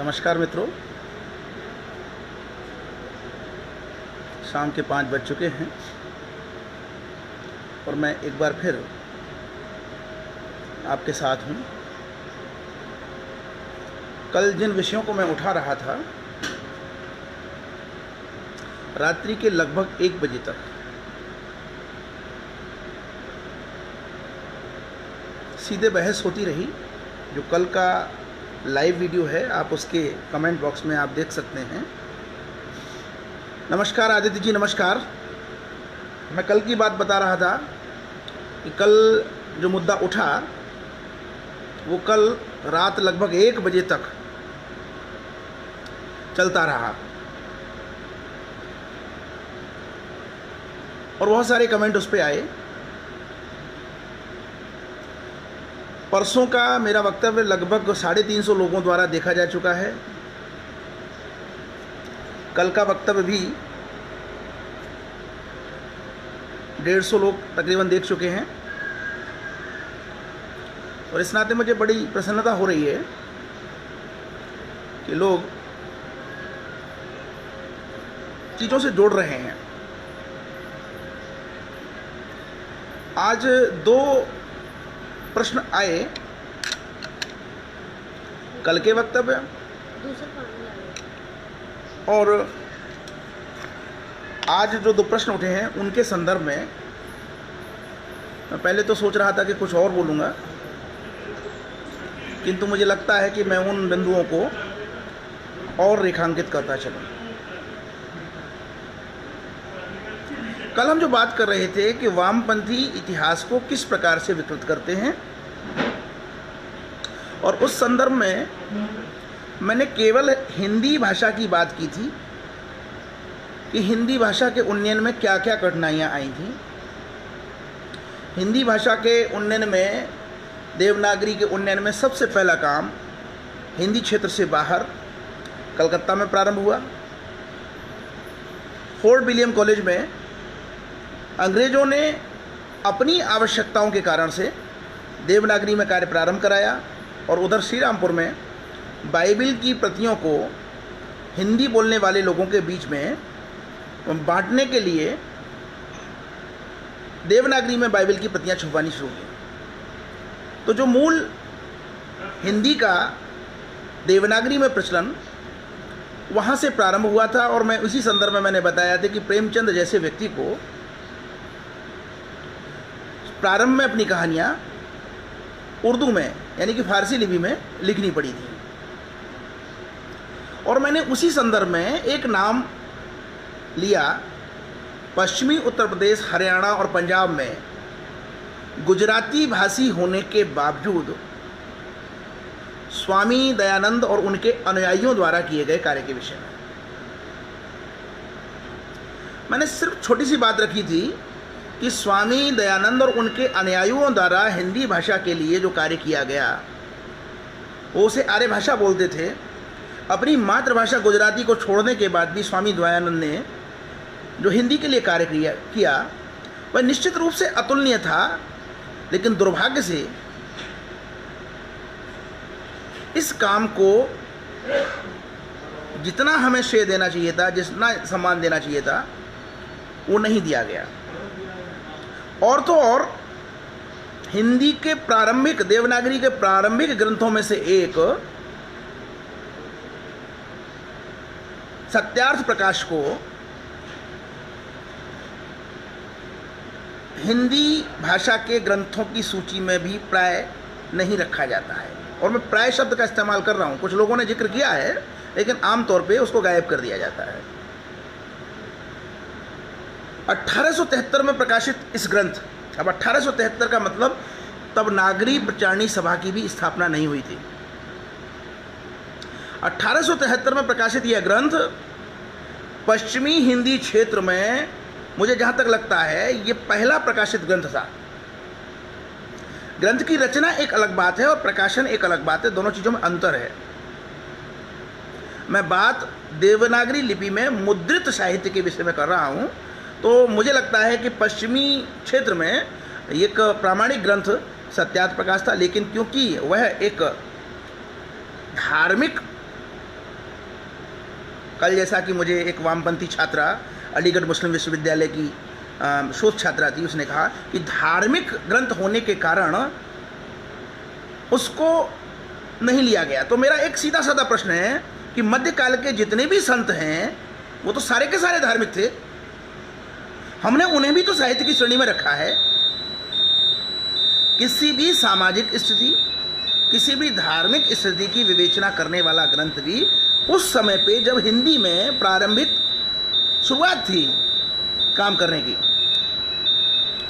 नमस्कार मित्रों, शाम के 5 बज चुके हैं और मैं एक बार फिर आपके साथ हूँ। कल जिन विषयों को मैं उठा रहा था, रात्रि के लगभग 1 बजे तक सीधे बहस होती रही। जो कल का लाइव वीडियो है, आप उसके कमेंट बॉक्स में आप देख सकते हैं। नमस्कार आदित्य जी, नमस्कार। मैं कल की बात बता रहा था कि कल जो मुद्दा उठा वो कल रात लगभग 1 बजे तक चलता रहा और बहुत सारे कमेंट उस पर आए। परसों का मेरा वक्तव्य लगभग 350 लोगों द्वारा देखा जा चुका है। कल का वक्तव्य भी 150 लोग तकरीबन देख चुके हैं और इस नाते मुझे बड़ी प्रसन्नता हो रही है कि लोग चीज़ों से जोड़ रहे हैं। आज 2 प्रश्न आए कल के वक्तव्य और आज जो 2 प्रश्न उठे हैं उनके संदर्भ में। मैं पहले तो सोच रहा था कि कुछ और बोलूँगा, किंतु मुझे लगता है कि मैं उन बिंदुओं को और रेखांकित करता चलूँ। कल हम जो बात कर रहे थे कि वामपंथी इतिहास को किस प्रकार से विकृत करते हैं, और उस संदर्भ में मैंने केवल हिंदी भाषा की बात की थी कि हिंदी भाषा के उन्नयन में क्या क्या कठिनाइयाँ आई थी। हिंदी भाषा के उन्नयन में, देवनागरी के उन्नयन में सबसे पहला काम हिंदी क्षेत्र से बाहर कलकत्ता में प्रारंभ हुआ। फोर्ट विलियम कॉलेज में अंग्रेज़ों ने अपनी आवश्यकताओं के कारण से देवनागरी में कार्य प्रारंभ कराया और उधर श्री रामपुर में बाइबिल की प्रतियों को हिंदी बोलने वाले लोगों के बीच में बांटने के लिए देवनागरी में बाइबिल की प्रतियां छपवानी शुरू की। तो जो मूल हिंदी का देवनागरी में प्रचलन वहाँ से प्रारंभ हुआ था। और मैं उसी संदर्भ में मैंने बताया था कि प्रेमचंद जैसे व्यक्ति को प्रारंभ में अपनी कहानियाँ उर्दू में, यानी कि फारसी लिपि में लिखनी पड़ी थी। और मैंने उसी संदर्भ में एक नाम लिया, पश्चिमी उत्तर प्रदेश, हरियाणा और पंजाब में गुजराती भाषी होने के बावजूद स्वामी दयानंद और उनके अनुयायियों द्वारा किए गए कार्य के विषय में मैंने सिर्फ छोटी सी बात रखी थी कि स्वामी दयानंद और उनके अनुयायियों द्वारा हिंदी भाषा के लिए जो कार्य किया गया, वो उसे आर्य भाषा बोलते थे। अपनी मातृभाषा गुजराती को छोड़ने के बाद भी स्वामी दयानंद ने जो हिंदी के लिए कार्य किया वह निश्चित रूप से अतुलनीय था। लेकिन दुर्भाग्य से इस काम को जितना हमें श्रेय देना चाहिए था, जितना सम्मान देना चाहिए था, वो नहीं दिया गया। और तो और हिंदी के प्रारंभिक, देवनागरी के प्रारंभिक ग्रंथों में से एक सत्यार्थ प्रकाश को हिंदी भाषा के ग्रंथों की सूची में भी प्राय नहीं रखा जाता है। और मैं प्राय शब्द का इस्तेमाल कर रहा हूँ, कुछ लोगों ने जिक्र किया है लेकिन आमतौर पे उसको गायब कर दिया जाता है। 1873 में प्रकाशित इस ग्रंथ, अब 1873 का मतलब तब नागरी प्रचारणी सभा की भी स्थापना नहीं हुई थी। 1873 में प्रकाशित यह ग्रंथ पश्चिमी हिंदी क्षेत्र में, मुझे जहाँ तक लगता है, ये पहला प्रकाशित ग्रंथ था। ग्रंथ की रचना एक अलग बात है और प्रकाशन एक अलग बात है, दोनों चीज़ों में अंतर है। मैं बात देवनागरी लिपि में मुद्रित साहित्य के विषय में कर रहा हूँ। तो मुझे लगता है कि पश्चिमी क्षेत्र में एक प्रामाणिक ग्रंथ सत्यार्थ प्रकाश था, लेकिन क्योंकि वह एक धार्मिक कल जैसा कि मुझे एक वामपंथी छात्रा अलीगढ़ मुस्लिम विश्वविद्यालय की शोध छात्रा थी, उसने कहा कि धार्मिक ग्रंथ होने के कारण उसको नहीं लिया गया। तो मेरा एक सीधा साधा प्रश्न है कि मध्यकाल के जितने भी संत हैं वो तो सारे के सारे धार्मिक थे, हमने उन्हें भी तो साहित्य की श्रेणी में रखा है। किसी भी सामाजिक स्थिति, किसी भी धार्मिक स्थिति की विवेचना करने वाला ग्रंथ भी उस समय पे जब हिंदी में प्रारंभिक शुरुआत थी काम करने की,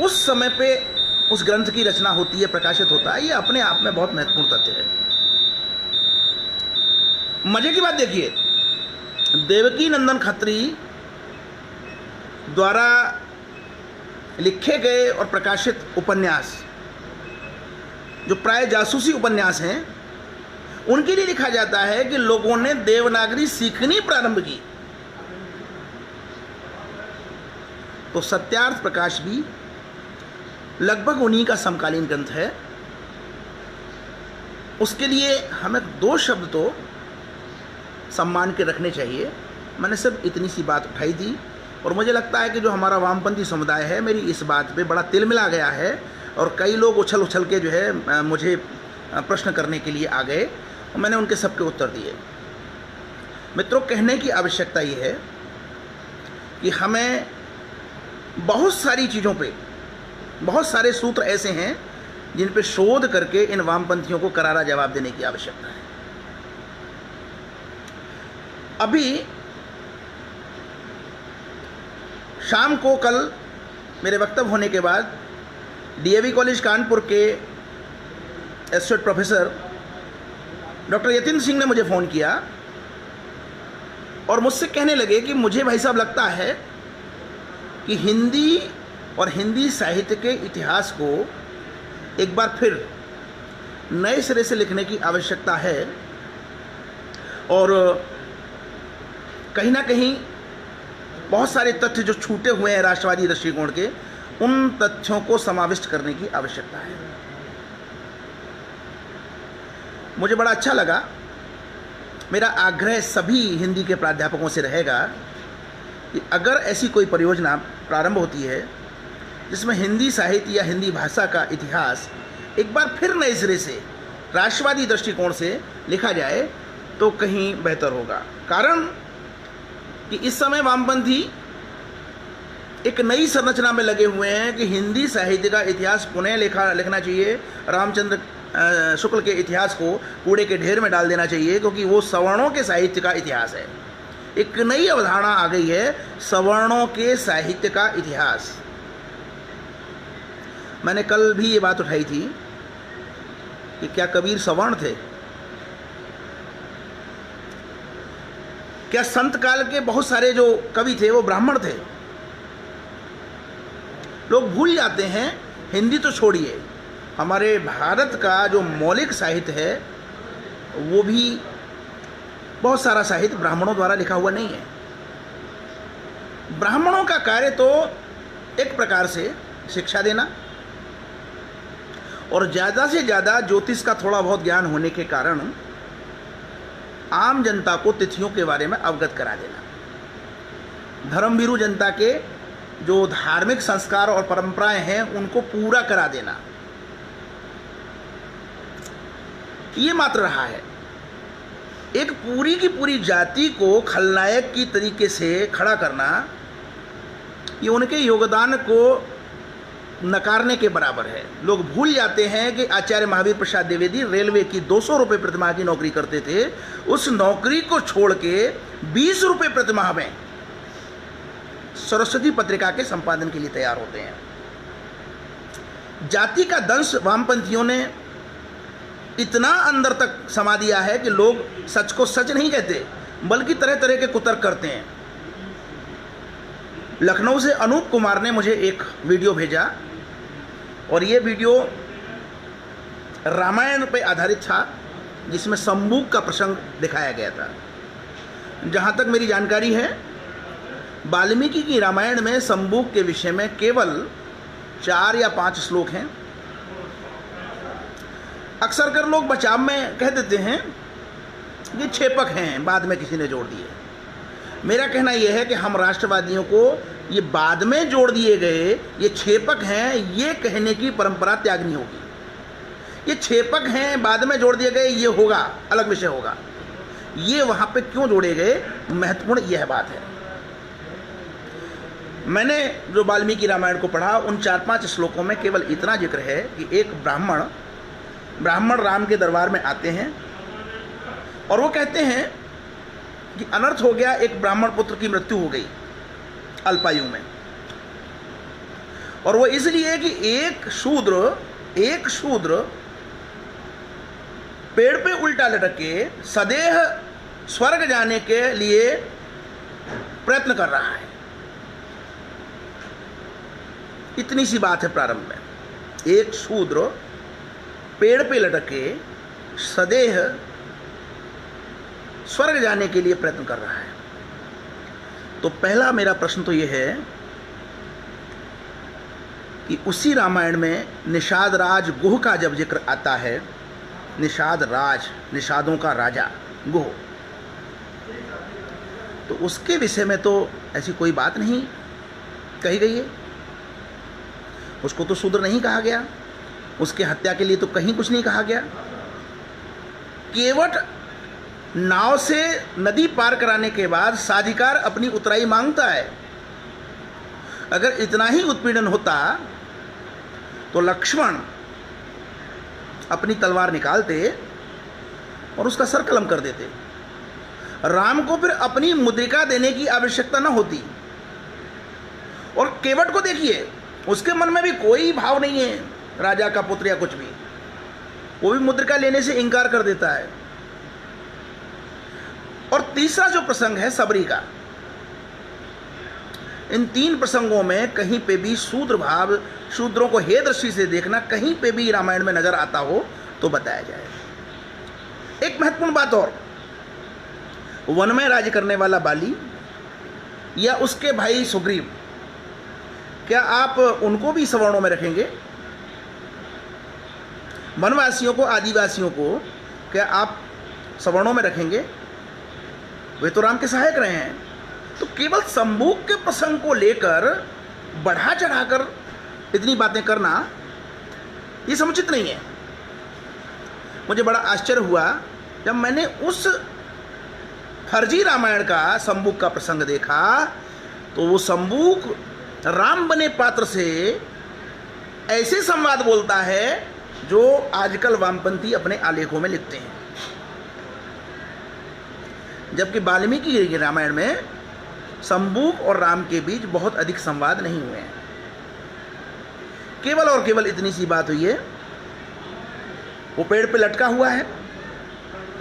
उस समय पे उस ग्रंथ की रचना होती है, प्रकाशित होता है। ये अपने आप में बहुत महत्वपूर्ण तथ्य है। मजे की बात देखिए, देवकी नंदन खत्री द्वारा लिखे गए और प्रकाशित उपन्यास जो प्राय जासूसी उपन्यास हैं, उनके लिए लिखा जाता है कि लोगों ने देवनागरी सीखनी प्रारंभ की। तो सत्यार्थ प्रकाश भी लगभग उन्हीं का समकालीन ग्रंथ है। उसके लिए हमें दो शब्द तो सम्मान के रखने चाहिए। मैंने सिर्फ इतनी सी बात उठाई थी और मुझे लगता है कि जो हमारा वामपंथी समुदाय है मेरी इस बात पे बड़ा तिल मिला गया है और कई लोग उछल उछल के जो है मुझे प्रश्न करने के लिए आ गए और मैंने उनके सबके उत्तर दिए। मित्रों, कहने की आवश्यकता ये है कि हमें बहुत सारी चीज़ों पे, बहुत सारे सूत्र ऐसे हैं जिन पे शोध करके इन वामपंथियों को करारा जवाब देने की आवश्यकता है। अभी शाम को कल मेरे वक्तव्य होने के बाद डीएवी कॉलेज कानपुर के associate professor doctor Yatin Singh ने मुझे फ़ोन किया और मुझसे कहने लगे कि मुझे भाई साहब लगता है कि हिंदी और हिंदी साहित्य के इतिहास को एक बार फिर नए सिरे से लिखने की आवश्यकता है और कहीं ना कहीं बहुत सारे तथ्य जो छूटे हुए हैं राष्ट्रवादी दृष्टिकोण के, उन तथ्यों को समाविष्ट करने की आवश्यकता है। मुझे बड़ा अच्छा लगा। मेरा आग्रह सभी हिंदी के प्राध्यापकों से रहेगा कि अगर ऐसी कोई परियोजना प्रारंभ होती है जिसमें हिंदी साहित्य या हिंदी भाषा का इतिहास एक बार फिर नए सिरे से राष्ट्रवादी दृष्टिकोण से लिखा जाए तो कहीं बेहतर होगा। कारण कि इस समय वामपंथी एक नई संरचना में लगे हुए हैं कि हिंदी साहित्य का इतिहास पुनः लिखना चाहिए, रामचंद्र शुक्ल के इतिहास को कूड़े के ढेर में डाल देना चाहिए क्योंकि वो सवर्णों के साहित्य का इतिहास है। एक नई अवधारणा आ गई है, सवर्णों के साहित्य का इतिहास। मैंने कल भी ये बात उठाई थी कि क्या कबीर सवर्ण थे? क्या संत काल के बहुत सारे जो कवि थे वो ब्राह्मण थे? लोग भूल जाते हैं, हिंदी तो छोड़िए, हमारे भारत का जो मौलिक साहित्य है वो भी बहुत सारा साहित्य ब्राह्मणों द्वारा लिखा हुआ नहीं है। ब्राह्मणों का कार्य तो एक प्रकार से शिक्षा देना और ज़्यादा से ज़्यादा ज्योतिष का थोड़ा बहुत ज्ञान होने के कारण आम जनता को तिथियों के बारे में अवगत करा देना, धर्मभीरू जनता के जो धार्मिक संस्कार और परंपराएं हैं उनको पूरा करा देना, ये मात्र रहा है। एक पूरी की पूरी जाति को खलनायक की तरीके से खड़ा करना, ये उनके योगदान को नकारने के बराबर है। लोग भूल जाते हैं कि आचार्य महावीर प्रसाद द्विवेदी रेलवे की 200 रुपये प्रतिमाह की नौकरी करते थे। उस नौकरी को छोड़ के 20 रुपये प्रतिमाह में सरस्वती पत्रिका के संपादन के लिए तैयार होते हैं। जाति का दंश वामपंथियों ने इतना अंदर तक समा दिया है कि लोग सच को सच नहीं कहते बल्कि तरह तरह के कुतर्क करते हैं। लखनऊ से अनूप कुमार ने मुझे एक वीडियो भेजा और ये वीडियो रामायण पर आधारित था जिसमें संबूक का प्रसंग दिखाया गया था। जहाँ तक मेरी जानकारी है, वाल्मीकि की रामायण में संबूक के विषय में केवल 4 या 5 श्लोक हैं। अक्सर कर लोग बचाव में कह देते हैं ये छेपक हैं, बाद में किसी ने जोड़ दिए। मेरा कहना यह है कि हम राष्ट्रवादियों को ये बाद में जोड़ दिए गए ये छेपक हैं, ये कहने की परंपरा त्यागनी होगी। ये छेपक हैं, बाद में जोड़ दिए गए, ये होगा, अलग विषय होगा। ये वहाँ पे क्यों जोड़े गए, महत्वपूर्ण यह बात है। मैंने जो वाल्मीकि रामायण को पढ़ा, उन 4-5 श्लोकों में केवल इतना जिक्र है कि एक ब्राह्मण राम के दरबार में आते हैं और वो कहते हैं कि अनर्थ हो गया, एक ब्राह्मण पुत्र की मृत्यु हो गई अल्पायु में। और वो इसलिए कि एक शूद्र पेड़ पे उल्टा लटक के सदेह स्वर्ग जाने के लिए प्रयत्न कर रहा है। इतनी सी बात है प्रारंभ में। एक शूद्र पेड़ पे लटक के सदेह स्वर्ग जाने के लिए प्रयत्न कर रहा है। तो पहला मेरा प्रश्न तो यह है कि उसी रामायण में निषाद राज गुह का जब जिक्र आता है, निषाद राज, निषादों का राजा गुह, तो उसके विषय में तो ऐसी कोई बात नहीं कही गई है। उसको तो शूद्र नहीं कहा गया, उसके हत्या के लिए तो कहीं कुछ नहीं कहा गया। केवट नाव से नदी पार कराने के बाद साधिकार अपनी उतराई मांगता है। अगर इतना ही उत्पीड़न होता तो लक्ष्मण अपनी तलवार निकालते और उसका सर कलम कर देते। राम को फिर अपनी मुद्रिका देने की आवश्यकता न होती। और केवट को देखिए, उसके मन में भी कोई भाव नहीं है राजा का पुत्र या कुछ भी, वो भी मुद्रिका लेने से इनकार कर देता है। और तीसरा जो प्रसंग है सबरी का, इन 3 प्रसंगों में कहीं पे भी शूद्र भाव, शूद्रों को हे दृष्टि से देखना कहीं पे भी रामायण में नजर आता हो तो बताया जाए। एक महत्वपूर्ण बात और, वन में राज्य करने वाला बाली या उसके भाई सुग्रीव, क्या आप उनको भी सवर्णों में रखेंगे? वनवासियों को, आदिवासियों को क्या आप सवर्णों में रखेंगे? वे तो राम के सहायक रहे हैं। तो केवल संभोग के प्रसंग को लेकर बढ़ा चढ़ाकर इतनी बातें करना ये समुचित नहीं है। मुझे बड़ा आश्चर्य हुआ जब मैंने उस फर्जी रामायण का संभोग का प्रसंग देखा, तो वो संभोग राम बने पात्र से ऐसे संवाद बोलता है जो आजकल वामपंथी अपने आलेखों में लिखते हैं। जबकि वाल्मीकि रामायण में संभोग और राम के बीच बहुत अधिक संवाद नहीं हुए हैं। केवल और केवल इतनी सी बात हुई है, वो पेड़ पे लटका हुआ है,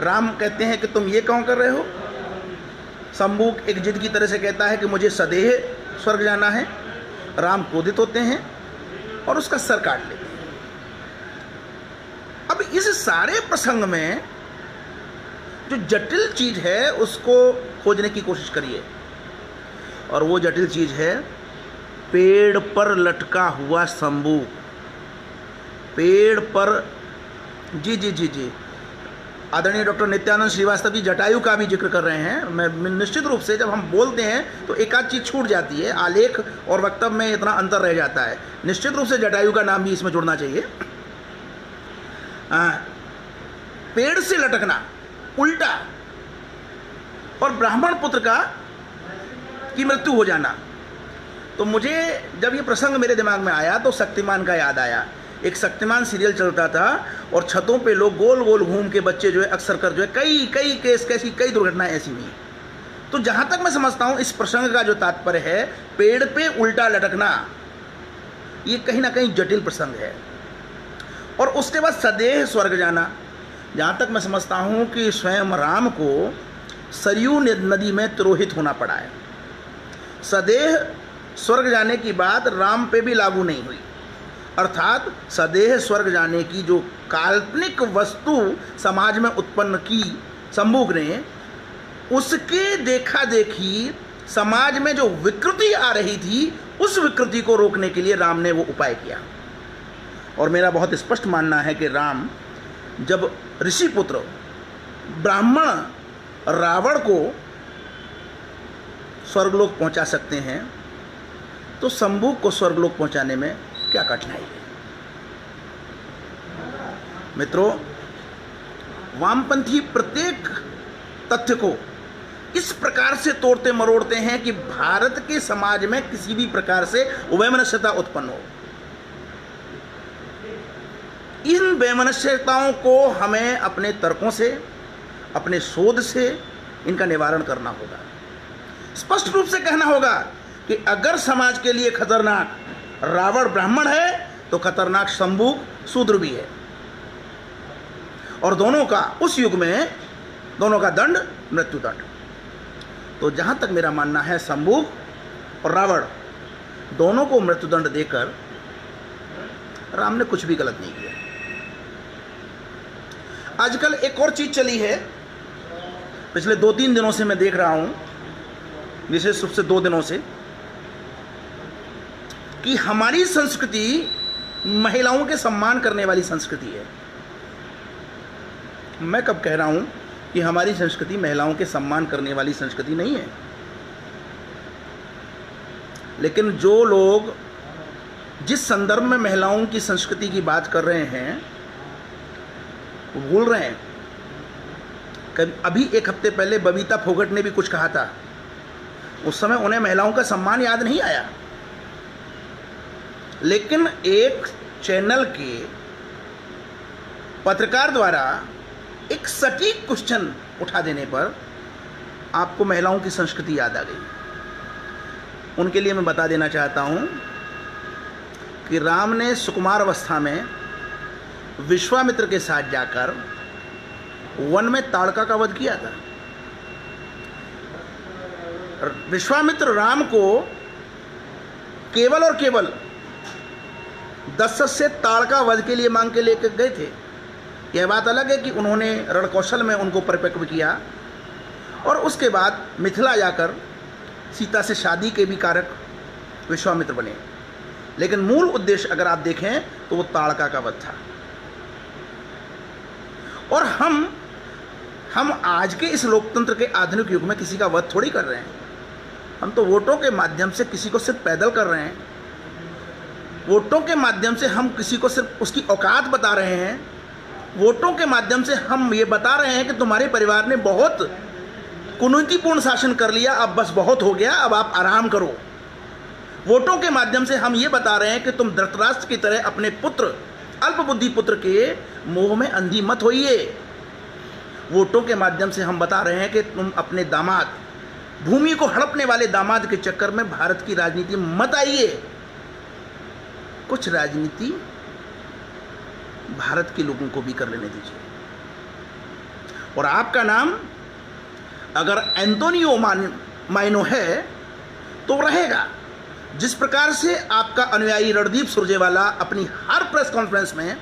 राम कहते हैं कि तुम ये क्यों कर रहे हो। संभोग एक जिद की तरह से कहता है कि मुझे सदेह स्वर्ग जाना है। राम क्रोधित होते हैं और उसका सर काट लेते हैं। अब इस सारे प्रसंग में जो जटिल चीज है उसको खोजने की कोशिश करिए, और वो जटिल चीज है पेड़ पर लटका हुआ संभोग। पेड़ पर, जी आदरणीय डॉक्टर नित्यानंद श्रीवास्तव जी जटायु का भी जिक्र कर रहे हैं। मैं निश्चित रूप से जब हम बोलते हैं तो एक आध चीज़ छूट जाती है, आलेख और वक्तव्य में इतना अंतर रह जाता है। निश्चित रूप से जटायु का नाम भी इसमें जुड़ना चाहिए। पेड़ से लटकना उल्टा और ब्राह्मण पुत्र की मृत्यु हो जाना। तो मुझे जब ये प्रसंग मेरे दिमाग में आया तो शक्तिमान का याद आया। एक शक्तिमान सीरियल चलता था और छतों पे लोग गोल गोल घूम के बच्चे जो है अक्सर कर जो है कई केस, कई दुर्घटनाएं ऐसी हुई। तो जहां तक मैं समझता हूं इस प्रसंग का जो तात्पर्य है, पेड़ पे उल्टा लटकना, ये कहीं ना कहीं जटिल प्रसंग है। और उसके बाद सदेह स्वर्ग जाना, जहां तक मैं समझता हूं कि स्वयं राम को सरयू नदी में तिरोहित होना पड़ा है। सदेह स्वर्ग जाने की बात राम पे भी लागू नहीं हुई, अर्थात सदेह स्वर्ग जाने की जो काल्पनिक वस्तु समाज में उत्पन्न की संभोग ने, उसके देखा देखी समाज में जो विकृति आ रही थी, उस विकृति को रोकने के लिए राम ने वो उपाय किया। और मेरा बहुत स्पष्ट मानना है कि राम जब ऋषि पुत्र ब्राह्मण रावण को स्वर्गलोक पहुंचा सकते हैं, तो संभोग को स्वर्गलोक पहुंचाने में क्या कठिनाई है? मित्रों, वामपंथी प्रत्येक तथ्य को इस प्रकार से तोड़ते मरोड़ते हैं कि भारत के समाज में किसी भी प्रकार से वैमनस्यता उत्पन्न हो। इन वैमनस्यताओं को हमें अपने तर्कों से, अपने शोध से इनका निवारण करना होगा। स्पष्ट रूप से कहना होगा कि अगर समाज के लिए खतरनाक रावण ब्राह्मण है तो खतरनाक शंभुक शूद्र भी है, और दोनों का उस युग में दोनों का दंड मृत्युदंड। तो जहां तक मेरा मानना है, शंभुक और रावण दोनों को मृत्युदंड देकर राम ने कुछ भी गलत नहीं किया। आजकल एक और चीज चली है, पिछले 2-3 दिनों से मैं देख रहा हूं, विशेष रूप से 2 दिनों से, कि हमारी संस्कृति महिलाओं के सम्मान करने वाली संस्कृति है। मैं कब कह रहा हूं कि हमारी संस्कृति महिलाओं के सम्मान करने वाली संस्कृति नहीं है, लेकिन जो लोग जिस संदर्भ में महिलाओं की संस्कृति की बात कर रहे हैं वो भूल रहे हैं। अभी एक हफ्ते पहले बबीता फोगट ने भी कुछ कहा था, उस समय उन्हें महिलाओं का सम्मान याद नहीं आया, लेकिन एक चैनल के पत्रकार द्वारा एक सटीक क्वेश्चन उठा देने पर आपको महिलाओं की संस्कृति याद आ गई। उनके लिए मैं बता देना चाहता हूं कि राम ने सुकुमार अवस्था में विश्वामित्र के साथ जाकर वन में ताड़का का वध किया था। विश्वामित्र राम को केवल और केवल दशरथ से ताड़का वध के लिए मांग के लेकर गए थे। यह बात अलग है कि उन्होंने रणकौशल में उनको परिपक्व किया और उसके बाद मिथिला जाकर सीता से शादी के भी कारक विश्वामित्र बने, लेकिन मूल उद्देश्य अगर आप देखें तो वो ताड़का का वध था। और हम आज के इस लोकतंत्र के आधुनिक युग में किसी का वध थोड़ी कर रहे हैं। हम तो वोटों के माध्यम से किसी को सिर्फ पैदल कर रहे हैं। वोटों के माध्यम से हम किसी को सिर्फ उसकी औकात बता रहे हैं। वोटों के माध्यम से हम ये बता रहे हैं कि तुम्हारे परिवार ने बहुत कुनीतिपूर्ण शासन कर लिया, अब बस बहुत हो गया, अब आप आराम करो। वोटों के माध्यम से हम ये बता रहे हैं कि तुम धृतराष्ट्र की तरह अपने पुत्र, अल्पबुद्धि पुत्र के मोह में अंधी मत होइए। वोटों के माध्यम से हम बता रहे हैं कि तुम अपने दामाद, भूमि को हड़पने वाले दामाद के चक्कर में भारत की राजनीति मत आइए। कुछ राजनीति भारत के लोगों को भी कर लेने दीजिए। और आपका नाम अगर एंटोनियो माइनो है तो रहेगा। जिस प्रकार से आपका अनुयायी रणदीप सुरजेवाला अपनी हर प्रेस कॉन्फ्रेंस में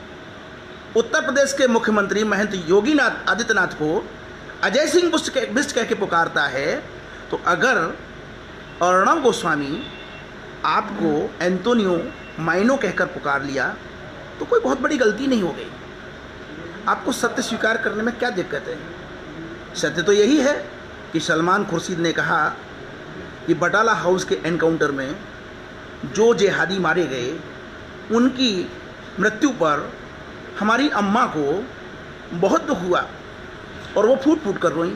उत्तर प्रदेश के मुख्यमंत्री महंत योगी आदित्यनाथ को अजय सिंह बिष्ट कह के पुकारता है, तो अगर अर्णव गोस्वामी आपको एंटोनियो माइनो कहकर पुकार लिया तो कोई बहुत बड़ी गलती नहीं हो गई। आपको सत्य स्वीकार करने में क्या दिक्कत है? सत्य तो यही है कि सलमान खुर्शीद ने कहा कि बटाला हाउस के एनकाउंटर में जो जिहादी मारे गए उनकी मृत्यु पर हमारी अम्मा को बहुत दुख हुआ और वो फूट फूट कर रोईं।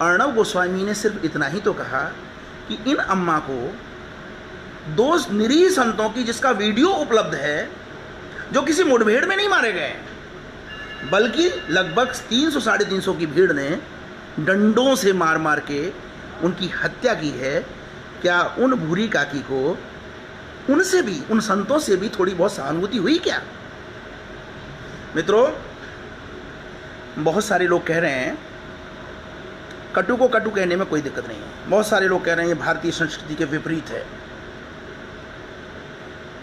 अर्णव गोस्वामी ने सिर्फ इतना ही तो कहा कि इन अम्मा को दो निरीह संतों की, जिसका वीडियो उपलब्ध है, जो किसी मुठभेड़ में नहीं मारे गए बल्कि लगभग 300-350 की भीड़ ने डंडों से मार मार के उनकी हत्या की है। क्या उन भूरी काकी को उनसे भी, उन संतों से भी थोड़ी बहुत सहानुभूति हुई क्या? मित्रों, बहुत सारे लोग कह रहे हैं, कटु को कटु कहने में कोई दिक्कत नहीं है। बहुत सारे लोग कह रहे हैं ये भारतीय संस्कृति के विपरीत है।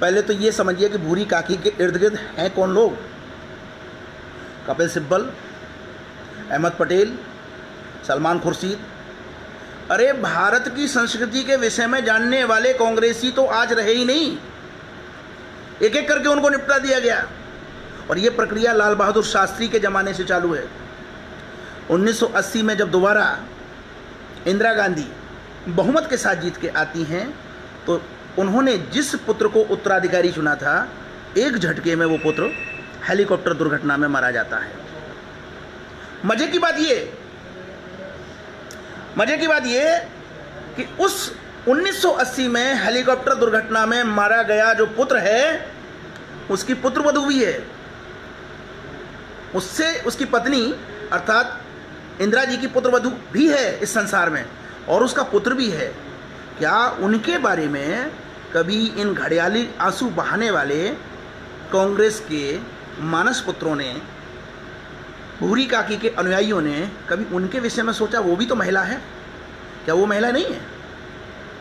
पहले तो ये समझिए कि भूरी काकी के इर्द गिर्द हैं कौन लोग? कपिल सिब्बल, अहमद पटेल, सलमान खुर्शीद। अरे भारत की संस्कृति के विषय में जानने वाले कांग्रेसी तो आज रहे ही नहीं। एक एक करके उनको निपटा दिया गया। और ये प्रक्रिया लाल बहादुर शास्त्री के ज़माने से चालू है। 1980 में जब दोबारा इंदिरा गांधी बहुमत के साथ जीत के आती हैं, तो उन्होंने जिस पुत्र को उत्तराधिकारी चुना था, एक झटके में वो पुत्र हेलीकॉप्टर दुर्घटना में मारा जाता है। मजे की बात ये कि उस 1980 में हेलीकॉप्टर दुर्घटना में मारा गया जो पुत्र है, उसकी पुत्रवधू भी है, उससे उसकी पत्नी अर्थात इंदिरा जी की पुत्रवधू भी है इस संसार में, और उसका पुत्र भी है। क्या उनके बारे में कभी इन घड़ियाली आंसू बहाने वाले कांग्रेस के मानस पुत्रों ने, भूरी काकी के अनुयायियों ने कभी उनके विषय में सोचा? वो भी तो महिला है। क्या वो महिला नहीं है?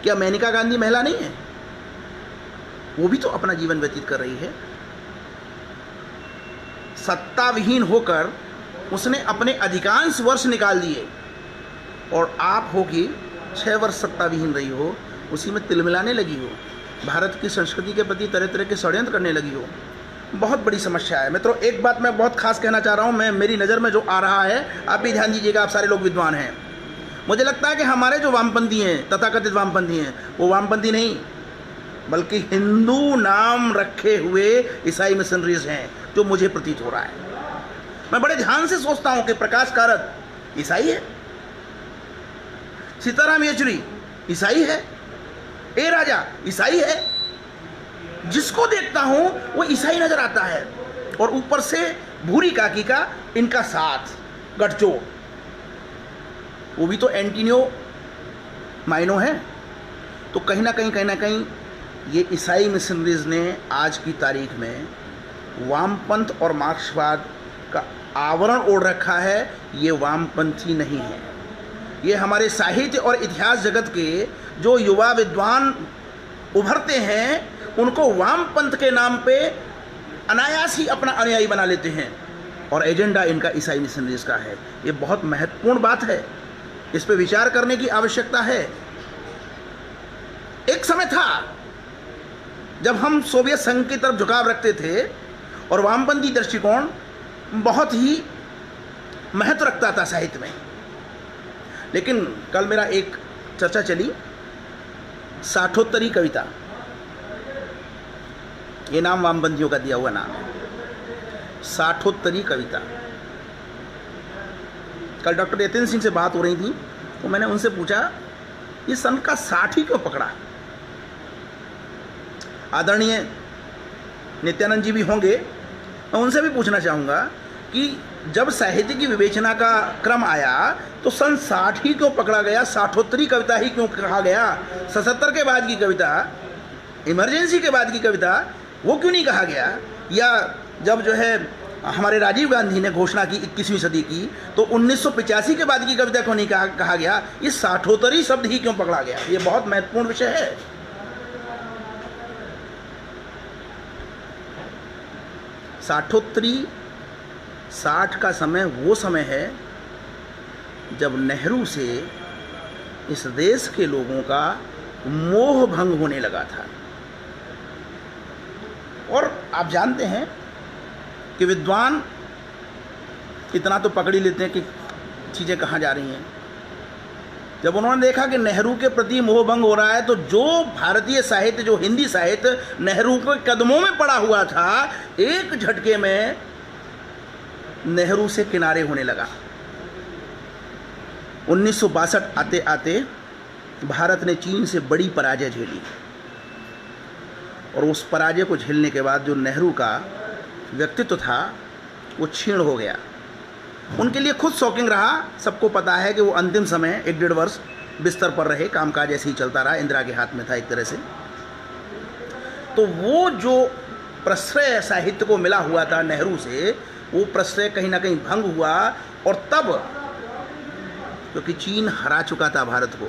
क्या मेनका गांधी महिला नहीं है? वो भी तो अपना जीवन व्यतीत कर रही है। सत्ताविहीन होकर उसने अपने अधिकांश वर्ष निकाल दिए, और आप हो कि 6 वर्ष सत्ताविहीन रही हो, उसी में तिलमिलाने लगी हो, भारत की संस्कृति के प्रति तरह तरह के षड्यंत्र करने लगी हो। बहुत बड़ी समस्या है मित्रों। एक बात मैं बहुत खास कहना चाह रहा हूँ, मेरी नज़र में जो आ रहा है, आप भी ध्यान दीजिएगा, आप सारे लोग विद्वान हैं। मुझे लगता है कि हमारे जो वामपंथी हैं, तथाकथित वामपंथी हैं, वो वामपंथी नहीं बल्कि हिंदू नाम रखे हुए ईसाई मिशनरीज हैं, जो मुझे प्रतीत हो रहा है। मैं बड़े ध्यान से सोचता हूँ कि प्रकाश कारक ईसाई है, सीताराम येचुरी ईसाई है, ए राजा ईसाई है, जिसको देखता हूं वो ईसाई नजर आता है। और ऊपर से भूरी काकी का इनका साथ गठजोड़, वो भी तो एंटीनियो माइनो है। तो कहीं ना कहीं ये ईसाई मिशनरीज ने आज की तारीख में वामपंथ और मार्क्सवाद का आवरण ओढ़ रखा है। ये वामपंथी नहीं है। ये हमारे साहित्य और इतिहास जगत के जो युवा विद्वान उभरते हैं, उनको वामपंथ के नाम पे अनायास ही अपना अनुयायी बना लेते हैं, और एजेंडा इनका ईसाई मिशनरीज का है। ये बहुत महत्वपूर्ण बात है, इस पे विचार करने की आवश्यकता है। एक समय था जब हम सोवियत संघ की तरफ झुकाव रखते थे, और वामपंथी दृष्टिकोण बहुत ही महत्व रखता था साहित्य में। लेकिन कल मेरा एक चर्चा चली, साठोत्तरी कविता, ये नाम वामपंथियों का दिया हुआ नाम है, साठोत्तरी कविता। कल डॉक्टर यतिन सिंह से बात हो रही थी, तो मैंने उनसे पूछा ये सन का 60 ही क्यों पकड़ा। आदरणीय नित्यानंद जी भी होंगे, मैं उनसे भी पूछना चाहूँगा कि जब साहित्य की विवेचना का क्रम आया तो सन 60 ही क्यों पकड़ा गया, साठोत्तरी कविता ही क्यों कहा गया? 77 के बाद की कविता, इमरजेंसी के बाद की कविता, वो क्यों नहीं कहा गया? या जब जो है हमारे राजीव गांधी ने घोषणा की 21वीं सदी की, तो 1985 के बाद की कविता क्यों नहीं कहा गया? ये साठोत्तरी शब्द ही क्यों पकड़ा गया? ये बहुत महत्वपूर्ण विषय है। साठोत्तरी, 60 का समय वो समय है जब नेहरू से इस देश के लोगों का मोह भंग होने लगा था। और आप जानते हैं कि विद्वान इतना तो पकड़ ही लेते हैं कि चीज़ें कहाँ जा रही हैं। जब उन्होंने देखा कि नेहरू के प्रति मोह भंग हो रहा है, तो जो भारतीय साहित्य, जो हिंदी साहित्य नेहरू के कदमों में पड़ा हुआ था, एक झटके में नेहरू से किनारे होने लगा। 1962 आते आते भारत ने चीन से बड़ी पराजय झेली, और उस पराजय को झेलने के बाद जो नेहरू का व्यक्तित्व था वो क्षीण हो गया। उनके लिए खुद शॉकिंग रहा। सबको पता है कि वो अंतिम समय 1-1.5 वर्ष बिस्तर पर रहे, कामकाज ऐसे ही चलता रहा, इंदिरा के हाथ में था एक तरह से। तो वो जो प्रश्रय साहित्य को मिला हुआ था नेहरू से, वो प्रश्रय कहीं ना कहीं भंग हुआ। और तब क्योंकि चीन हरा चुका था भारत को,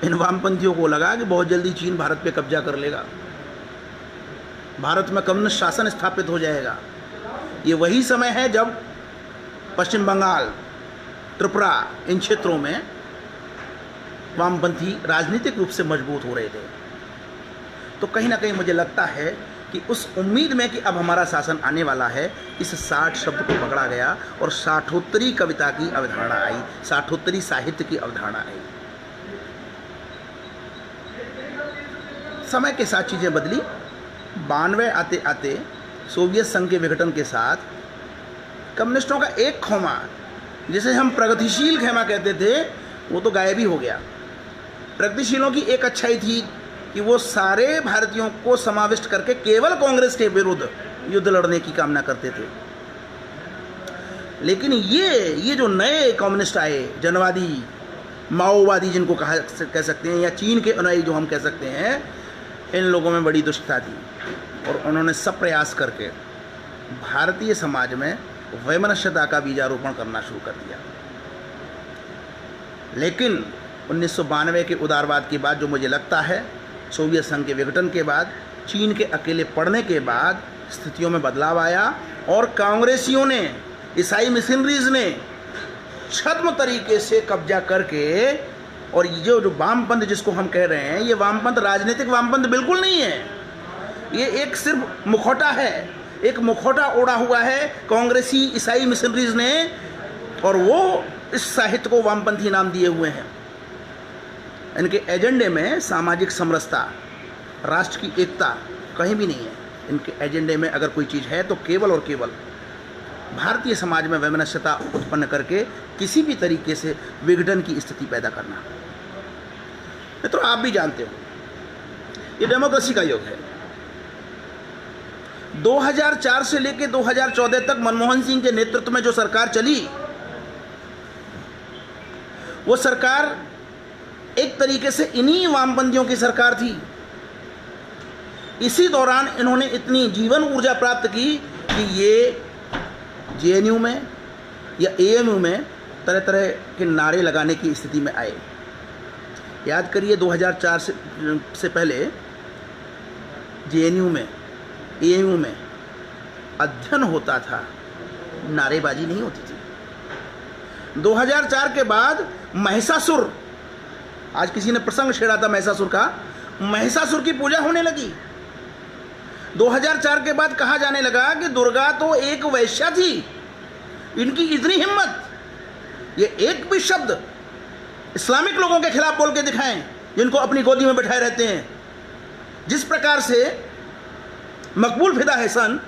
इन वामपंथियों को लगा कि बहुत जल्दी चीन भारत पे कब्जा कर लेगा, भारत में कम्युनिस्ट शासन स्थापित हो जाएगा। ये वही समय है जब पश्चिम बंगाल, त्रिपुरा, इन क्षेत्रों में वामपंथी राजनीतिक रूप से मजबूत हो रहे थे। तो कहीं ना कहीं मुझे लगता है कि उस उम्मीद में कि अब हमारा शासन आने वाला है, इस 60 शब्द को पकड़ा गया और साठोत्तरी कविता की अवधारणा आई, साठोत्तरी साहित्य की अवधारणा आई। समय के साथ चीज़ें बदली। 92 आते आते सोवियत संघ के विघटन के साथ कम्युनिस्टों का एक खौमा, जिसे हम प्रगतिशील खेमा कहते थे, वो तो गायब ही हो गया। प्रगतिशीलों की एक अच्छाई थी कि वो सारे भारतीयों को समाविष्ट करके केवल कांग्रेस के विरुद्ध युद्ध लड़ने की कामना करते थे। लेकिन ये जो नए कम्युनिस्ट आए, जनवादी, माओवादी जिनको कह सकते हैं, या चीन के अनुयायी जो हम कह सकते हैं, इन लोगों में बड़ी दुष्टता थी और उन्होंने सब प्रयास करके भारतीय समाज में वैमनस्यता का बीजारोपण करना शुरू कर दिया। लेकिन 1992 के उदारवाद के बाद, जो मुझे लगता है सोवियत संघ के विघटन के बाद, चीन के अकेले पड़ने के बाद स्थितियों में बदलाव आया और कांग्रेसियों ने, ईसाई मिशनरीज ने छद्म तरीके से कब्जा करके, और ये जो वामपंथ जिसको हम कह रहे हैं, ये वामपंथ राजनीतिक वामपंथ बिल्कुल नहीं है। ये एक सिर्फ मुखौटा है, एक मुखौटा ओढ़ा हुआ है कांग्रेसी ईसाई मिशनरीज ने, और वो इस साहित्य को वामपंथी नाम दिए हुए हैं। इनके एजेंडे में सामाजिक समरसता, राष्ट्र की एकता कहीं भी नहीं है। इनके एजेंडे में अगर कोई चीज़ है तो केवल और केवल भारतीय समाज में वैमनस्यता उत्पन्न करके किसी भी तरीके से विघटन की स्थिति पैदा करना। मित्रों, आप भी जानते हो ये डेमोक्रेसी का युग है। 2004 से लेकर 2014 तक मनमोहन सिंह के नेतृत्व में जो सरकार चली, वो सरकार एक तरीके से इन्हीं वामपंथियों की सरकार थी। इसी दौरान इन्होंने इतनी जीवन ऊर्जा प्राप्त की कि ये जेएनयू में या एएमयू में तरह तरह के नारे लगाने की स्थिति में आए। याद करिए, 2004 से पहले जेएनयू में, एएमयू में अध्ययन होता था, नारेबाजी नहीं होती थी। 2004 के बाद महिषासुर, आज किसी ने प्रसंग छेड़ा था महिषासुर का, महिषासुर की पूजा होने लगी। 2004 के बाद कहा जाने लगा कि दुर्गा तो एक वैश्या थी, इनकी इतनी हिम्मत, ये एक भी शब्द इस्लामिक लोगों के खिलाफ बोल के दिखाएं जिनको अपनी गोदी में बैठाए रहते हैं। जिस प्रकार से मकबूल फिदा हसन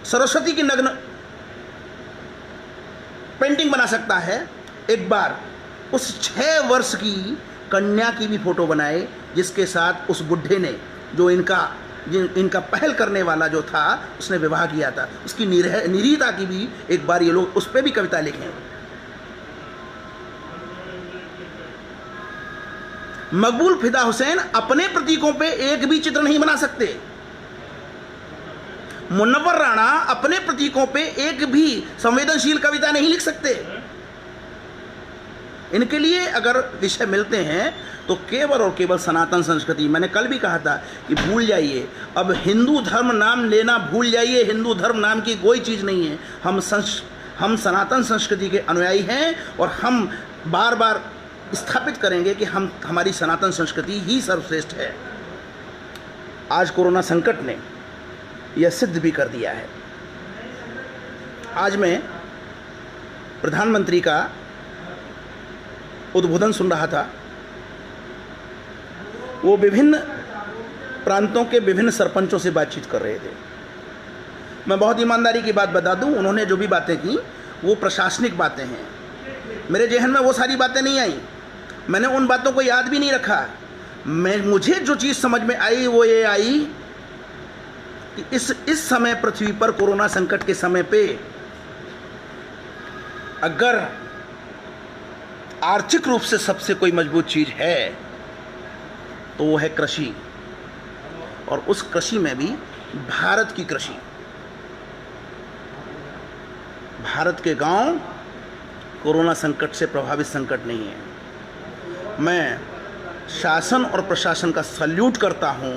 सरस्वती की नग्न पेंटिंग बना सकता है, एक बार उस 6 वर्ष की कन्या की भी फोटो बनाए, जिसके साथ उस बुढ़े ने, जो इनका पहल करने वाला जो था, उसने विवाह किया था, उसकी निरीता की भी एक बार ये लोग उस पर भी कविता लिखें। मकबूल फिदा हुसैन अपने प्रतीकों पे एक भी चित्र नहीं बना सकते। मुनव्वर राणा अपने प्रतीकों पे एक भी संवेदनशील कविता नहीं लिख सकते। इनके लिए अगर विषय मिलते हैं तो केवल और केवल सनातन संस्कृति। मैंने कल भी कहा था कि भूल जाइए, अब हिंदू धर्म नाम लेना भूल जाइए। हिंदू धर्म नाम की कोई चीज़ नहीं है। हम सनातन संस्कृति के अनुयायी हैं और हम बार बार स्थापित करेंगे कि हमारी सनातन संस्कृति ही सर्वश्रेष्ठ है। आज कोरोना संकट ने यह सिद्ध भी कर दिया है। आज मैं प्रधानमंत्री का उद्बोधन सुन रहा था। वो विभिन्न प्रांतों के विभिन्न सरपंचों से बातचीत कर रहे थे। मैं बहुत ईमानदारी की बात बता दूं, उन्होंने जो भी बातें की वो प्रशासनिक बातें हैं। मेरे जहन में वो सारी बातें नहीं आई, मैंने उन बातों को याद भी नहीं रखा। मुझे जो चीज़ समझ में आई वो ये आई कि इस समय पृथ्वी पर कोरोना संकट के समय पे अगर आर्थिक रूप से सबसे कोई मजबूत चीज़ है तो वो है कृषि, और उस कृषि में भी भारत की कृषि। भारत के गांव कोरोना संकट से प्रभावित संकट नहीं है। मैं शासन और प्रशासन का सल्यूट करता हूं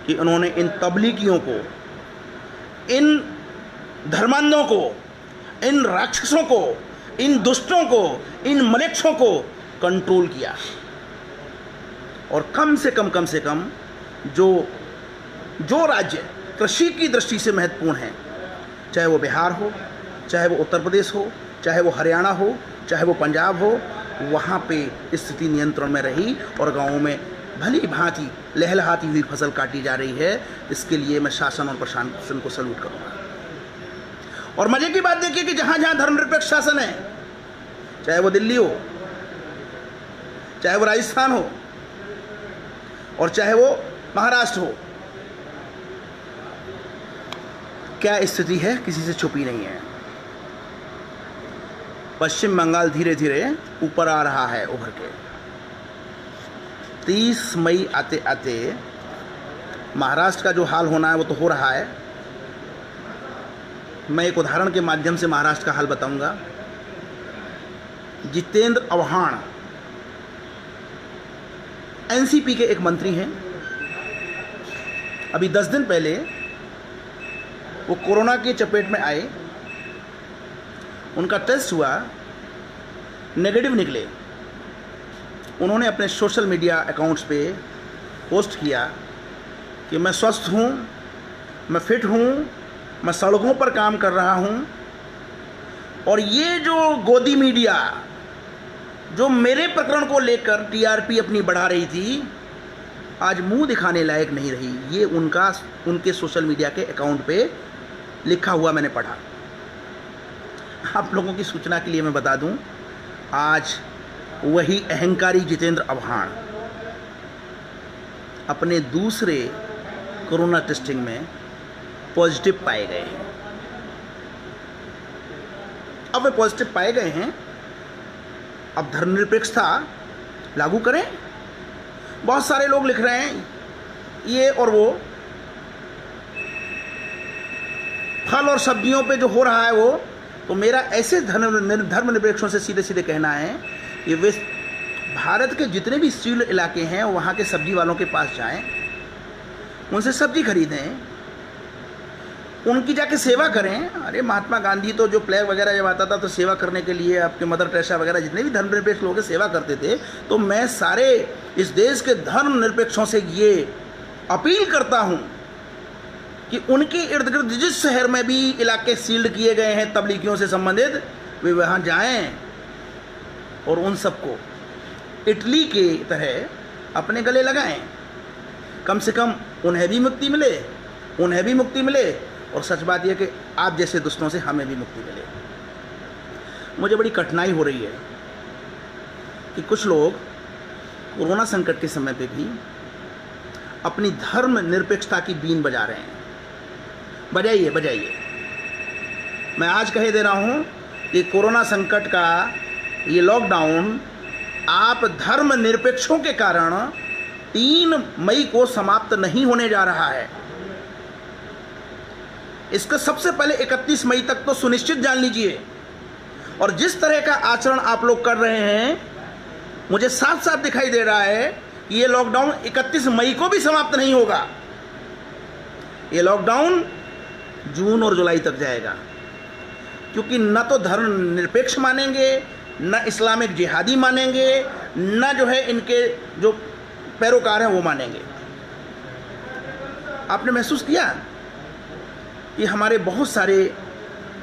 कि उन्होंने इन तबलीगियों को, इन धर्मांधों को, इन राक्षसों को, इन दुष्टों को, इन मलेच्छों को कंट्रोल किया। और कम से कम जो राज्य कृषि की दृष्टि से महत्वपूर्ण हैं, चाहे वो बिहार हो, चाहे वो उत्तर प्रदेश हो, चाहे वो हरियाणा हो, चाहे वो पंजाब हो, वहाँ पे स्थिति नियंत्रण में रही और गाँवों में भली भांति लहलहाती हुई फसल काटी जा रही है। इसके लिए मैं शासन और प्रशासन को सल्यूट करूंगा। और मजे की बात देखिए कि जहां जहां धर्मनिरपेक्ष शासन है, चाहे वो दिल्ली हो, चाहे वो राजस्थान हो, और चाहे वो महाराष्ट्र हो, क्या स्थिति है किसी से छुपी नहीं है। पश्चिम बंगाल धीरे धीरे ऊपर आ रहा है उभर के। 30 मई आते आते महाराष्ट्र का जो हाल होना है वो तो हो रहा है। मैं एक उदाहरण के माध्यम से महाराष्ट्र का हाल बताऊंगा। जितेंद्र आव्हाड एनसीपी के एक मंत्री हैं। अभी 10 दिन पहले वो कोरोना की चपेट में आए, उनका टेस्ट हुआ, नेगेटिव निकले। उन्होंने अपने सोशल मीडिया अकाउंट्स पे पोस्ट किया कि मैं स्वस्थ हूँ, मैं फिट हूँ, मैं सड़कों पर काम कर रहा हूँ। और ये जो गोदी मीडिया जो मेरे प्रकरण को लेकर टीआरपी अपनी बढ़ा रही थी, आज मुंह दिखाने लायक नहीं रही। ये उनके सोशल मीडिया के अकाउंट पे लिखा हुआ मैंने पढ़ा। आप लोगों की सूचना के लिए मैं बता दूं, आज वही अहंकारी जितेंद्र आव्हाड अपने दूसरे कोरोना टेस्टिंग में पॉजिटिव पाए गए हैं। अब वे पॉजिटिव पाए गए हैं, अब धर्मनिरपेक्षता लागू करें। बहुत सारे लोग लिख रहे हैं ये और वो, फल और सब्जियों पे जो हो रहा है वो। तो मेरा ऐसे धर्मनिरपेक्षों से सीधे सीधे कहना है कि वे भारत के जितने भी स्टील इलाके हैं वहाँ के सब्जी वालों के पास जाएं, उनसे सब्जी खरीदें, उनकी जाके सेवा करें। अरे महात्मा गांधी तो जो प्लेग वगैरह जब आता था तो सेवा करने के लिए आपके मदर टेरेसा वगैरह जितने भी धर्मनिरपेक्ष लोग सेवा करते थे। तो मैं सारे इस देश के धर्मनिरपेक्षों से ये अपील करता हूँ कि उनके इर्द गिर्द जिस शहर में भी इलाके सील्ड किए गए हैं तबलीगियों से संबंधित, वे वहाँ जाएं और उन सबको इटली के तरह अपने गले लगाएं। कम से कम उन्हें भी मुक्ति मिले, और सच बात यह कि आप जैसे दुष्टों से हमें भी मुक्ति मिले। मुझे बड़ी कठिनाई हो रही है कि कुछ लोग कोरोना संकट के समय पे भी अपनी धर्मनिरपेक्षता की बीन बजा रहे हैं। बजाइए। मैं आज कह दे रहा हूँ कि कोरोना संकट का ये लॉकडाउन आप धर्मनिरपेक्षों के कारण 3 मई को समाप्त नहीं होने जा रहा है। इसका सबसे पहले 31 मई तक तो सुनिश्चित जान लीजिए। और जिस तरह का आचरण आप लोग कर रहे हैं, मुझे साफ साफ दिखाई दे रहा है कि ये लॉकडाउन 31 मई को भी समाप्त नहीं होगा। ये लॉकडाउन जून और जुलाई तक जाएगा, क्योंकि न तो धर्मनिरपेक्ष मानेंगे, न इस्लामिक जिहादी मानेंगे, न जो है इनके जो पैरोकार हैं वो मानेंगे। आपने महसूस किया कि हमारे बहुत सारे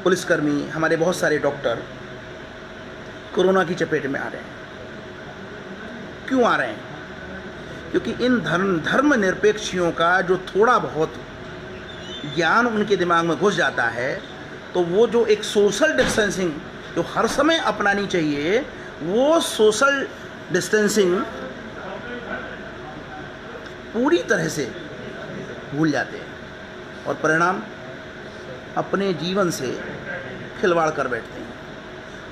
पुलिसकर्मी, हमारे बहुत सारे डॉक्टर कोरोना की चपेट में आ रहे हैं। क्यों आ रहे हैं? क्योंकि इन धर्मनिरपेक्षियों का जो थोड़ा बहुत ज्ञान उनके दिमाग में घुस जाता है, तो वो जो एक सोशल डिस्टेंसिंग जो हर समय अपनानी चाहिए, वो सोशल डिस्टेंसिंग पूरी तरह से भूल जाते हैं और परिणाम अपने जीवन से खिलवाड़ कर बैठते हैं।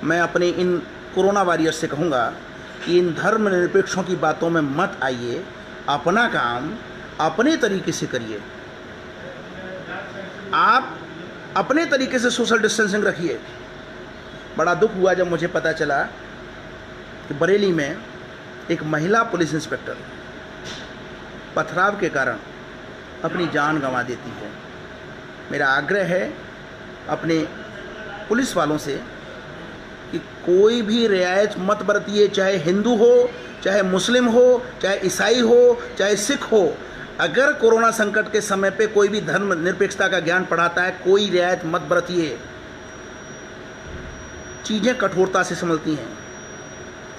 मैं अपने इन कोरोना वॉरियर्स से कहूँगा कि इन धर्मनिरपेक्षों की बातों में मत आइए, अपना काम अपने तरीके से करिए। आप अपने तरीके से सोशल डिस्टेंसिंग रखिए। बड़ा दुख हुआ जब मुझे पता चला कि बरेली में एक महिला पुलिस इंस्पेक्टर पथराव के कारण अपनी जान गंवा देती है। मेरा आग्रह है अपने पुलिस वालों से कि कोई भी रियायत मत बरतिए, चाहे हिंदू हो, चाहे मुस्लिम हो, चाहे ईसाई हो, चाहे सिख हो। अगर कोरोना संकट के समय पे कोई भी धर्मनिरपेक्षता का ज्ञान पढ़ाता है, कोई रियायत मत बरतिए। चीज़ें कठोरता से संभलती हैं।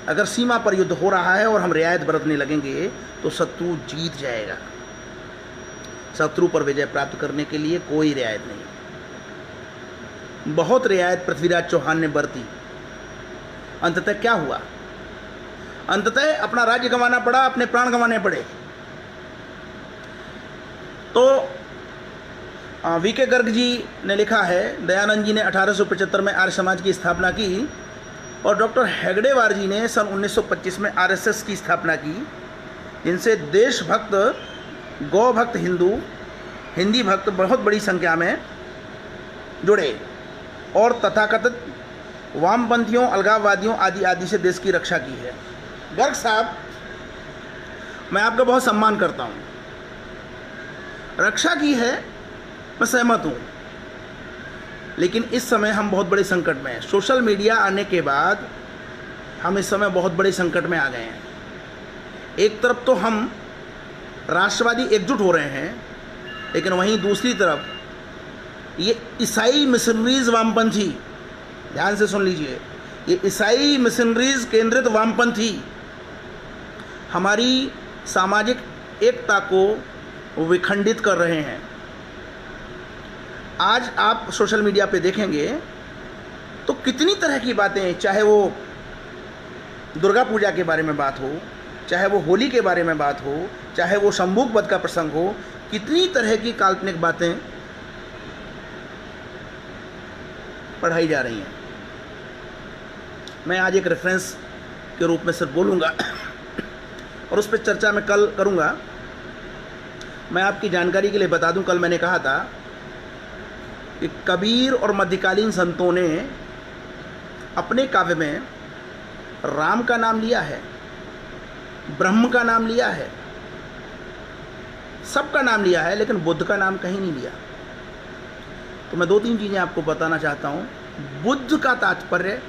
अगर सीमा पर युद्ध हो रहा है और हम रियायत बरतने लगेंगे तो शत्रु जीत जाएगा। शत्रु पर विजय प्राप्त करने के लिए कोई रियायत नहीं। बहुत रियायत पृथ्वीराज चौहान ने बरती। अंततः क्या हुआ? अंततः अपना राज्य गंवाना पड़ा, अपने प्राण गंवाने पड़े। तो वीके गर्ग जी ने लिखा है, दयानंद जी ने 1875 में आर्य समाज की स्थापना की और डॉक्टर हेगडेवार जी ने सन 1925 में आरएसएस की स्थापना की। इनसे देशभक्त, गौभक्त हिंदू, हिंदी भक्त बहुत बड़ी संख्या में जुड़े और तथाकथित वामपंथियों, अलगाववादियों आदि आदि से देश की रक्षा की है। गर्ग साहब, मैं आपका बहुत सम्मान करता हूँ, रक्षा की है, मैं सहमत हूँ, लेकिन इस समय हम बहुत बड़े संकट में हैं। सोशल मीडिया आने के बाद हम इस समय बहुत बड़े संकट में आ गए हैं। एक तरफ तो हम राष्ट्रवादी एकजुट हो रहे हैं, लेकिन वहीं दूसरी तरफ ये ईसाई मिशनरीज वामपंथी, ध्यान से सुन लीजिए, ये ईसाई मिशनरीज केंद्रित वामपंथी हमारी सामाजिक एकता को विखंडित कर रहे हैं। आज आप सोशल मीडिया पे देखेंगे तो कितनी तरह की बातें, चाहे वो दुर्गा पूजा के बारे में बात हो, चाहे वो होली के बारे में बात हो, चाहे वो शंभूक वध का प्रसंग हो, कितनी तरह की काल्पनिक बातें पढ़ाई जा रही हैं। मैं आज एक रेफरेंस के रूप में सिर्फ बोलूँगा और उस पर चर्चा मैं कल करूँगा। मैं आपकी जानकारी के लिए बता दूं, कल मैंने कहा था कि कबीर और मध्यकालीन संतों ने अपने काव्य में राम का नाम लिया है, ब्रह्म का नाम लिया है, सबका नाम लिया है, लेकिन बुद्ध का नाम कहीं नहीं लिया। तो मैं 2-3 चीज़ें आपको बताना चाहता हूँ। बुद्ध का तात्पर्य